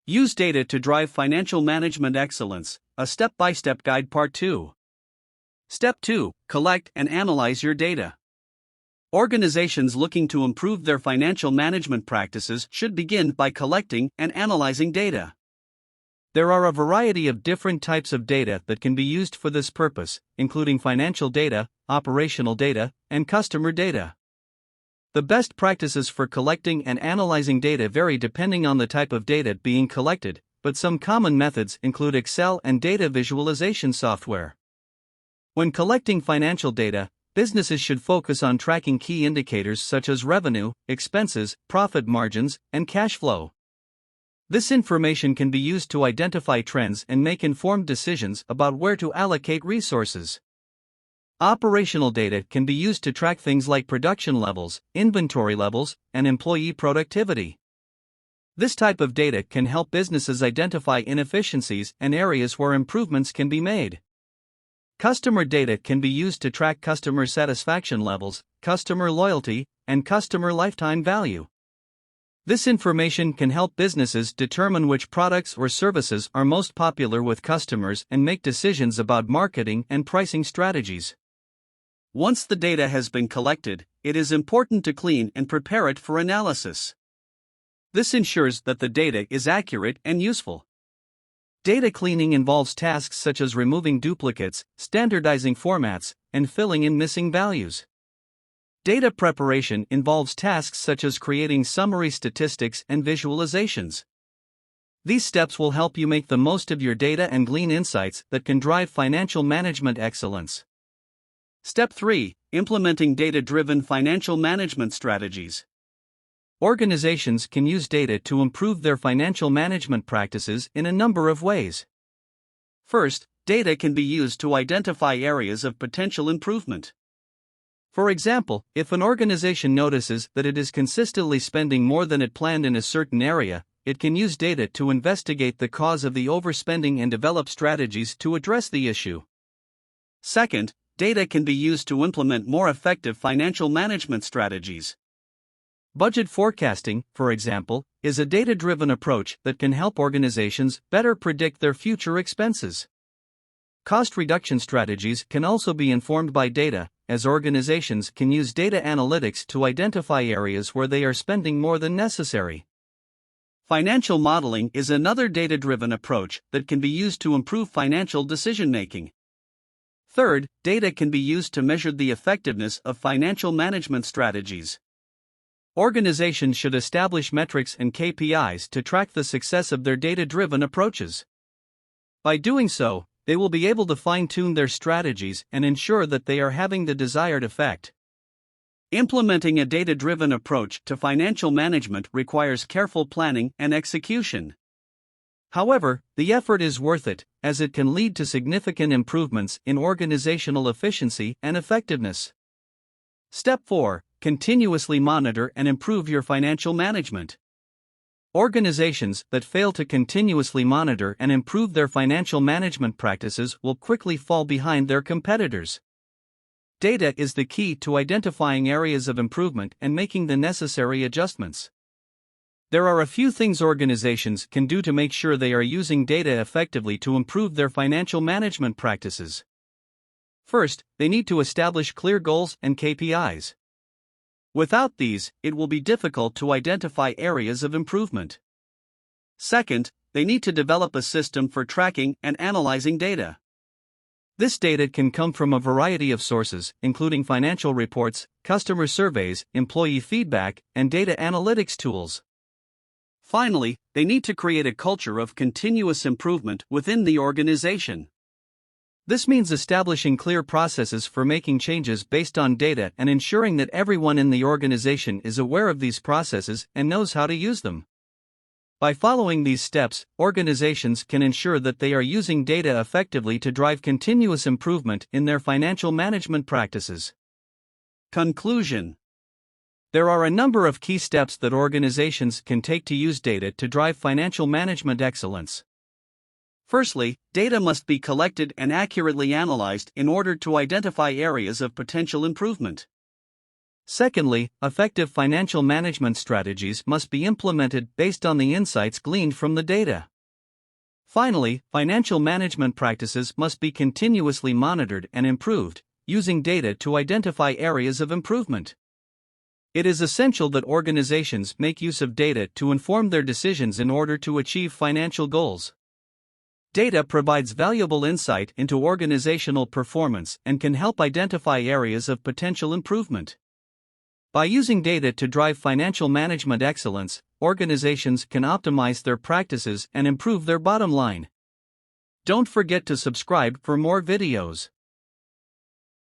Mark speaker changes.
Speaker 1: Use data to drive financial management excellence, a step-by-step guide part 2. Step 2. Collect and analyze your data. Organizations looking to improve their financial management practices should begin by collecting and analyzing data. There are a variety of different types of data that can be used for this purpose, including financial data, operational data, and customer data. The best practices for collecting and analyzing data vary depending on the type of data being collected, but some common methods include Excel and data visualization software. When collecting financial data, businesses should focus on tracking key indicators such as revenue, expenses, profit margins, and cash flow. This information can be used to identify trends and make informed decisions about where to allocate resources. Operational data can be used to track things like production levels, inventory levels, and employee productivity. This type of data can help businesses identify inefficiencies and areas where improvements can be made. Customer data can be used to track customer satisfaction levels, customer loyalty, and customer lifetime value. This information can help businesses determine which products or services are most popular with customers and make decisions about marketing and pricing strategies. Once the data has been collected, it is important to clean and prepare it for analysis. This ensures that the data is accurate and useful. Data cleaning involves tasks such as removing duplicates, standardizing formats, and filling in missing values. Data preparation involves tasks such as creating summary statistics and visualizations. These steps will help you make the most of your data and glean insights that can drive financial management excellence. Step 3. Implementing data-driven financial management strategies. Organizations can use data to improve their financial management practices in a number of ways. First, data can be used to identify areas of potential improvement. For example, if an organization notices that it is consistently spending more than it planned in a certain area, it can use data to investigate the cause of the overspending and develop strategies to address the issue. Second, data can be used to implement more effective financial management strategies. Budget forecasting, for example, is a data-driven approach that can help organizations better predict their future expenses. Cost reduction strategies can also be informed by data, as organizations can use data analytics to identify areas where they are spending more than necessary. Financial modeling is another data-driven approach that can be used to improve financial decision-making. Third, data can be used to measure the effectiveness of financial management strategies. Organizations should establish metrics and KPIs to track the success of their data-driven approaches. By doing so, they will be able to fine-tune their strategies and ensure that they are having the desired effect. Implementing a data-driven approach to financial management requires careful planning and execution. However, the effort is worth it, as it can lead to significant improvements in organizational efficiency and effectiveness. Step 4. Continuously monitor and improve your financial management. Organizations that fail to continuously monitor and improve their financial management practices will quickly fall behind their competitors. Data is the key to identifying areas of improvement and making the necessary adjustments. There are a few things organizations can do to make sure they are using data effectively to improve their financial management practices. First, they need to establish clear goals and KPIs. Without these, it will be difficult to identify areas of improvement. Second, they need to develop a system for tracking and analyzing data. This data can come from a variety of sources, including financial reports, customer surveys, employee feedback, and data analytics tools. Finally, they need to create a culture of continuous improvement within the organization. This means establishing clear processes for making changes based on data and ensuring that everyone in the organization is aware of these processes and knows how to use them. By following these steps, organizations can ensure that they are using data effectively to drive continuous improvement in their financial management practices. Conclusion. There are a number of key steps that organizations can take to use data to drive financial management excellence. Firstly, data must be collected and accurately analyzed in order to identify areas of potential improvement. Secondly, effective financial management strategies must be implemented based on the insights gleaned from the data. Finally, financial management practices must be continuously monitored and improved, using data to identify areas of improvement. It is essential that organizations make use of data to inform their decisions in order to achieve financial goals. Data provides valuable insight into organizational performance and can help identify areas of potential improvement. By using data to drive financial management excellence, organizations can optimize their practices and improve their bottom line. Don't forget to subscribe for more videos.